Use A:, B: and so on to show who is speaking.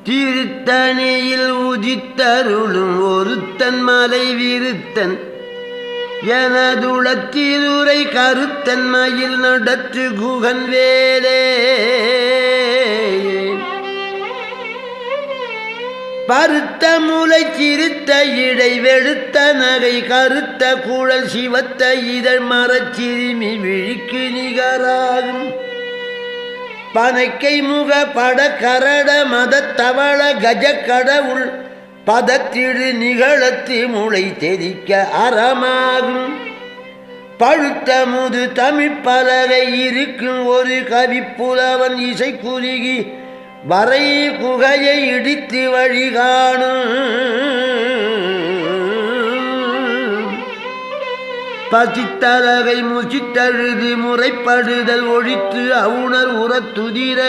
A: திருத்தணியில் உதித்தருளும் ஒருத்தன் மலை விருத்தன் எனதுளத்திருரை கருத்தன் மயில் நடத்து குகன் வேலே பருத்த முலை சிறுத்த இடை வெளுத்த நகை கருத்த குழல் சிவத்த இதழ் மரச்சிறுமி விழிக்கு நிகராகும் பனைக்கை முக பட கரட மதத்தவள கஜ கடவுள் பதத்திடு நிகழத்து முளை தெரிக்க அறமாகும் பழுத்த முது தமிழ் பலகை இருக்கும் ஒரு கவிப்புலவன் இசை குறுகி வரை குகையை இடித்து வழிகாணும் பசித்தலகை முசித்தழுது முறைப்படுதல் ஒழித்து அவுணர் உரத்துதிர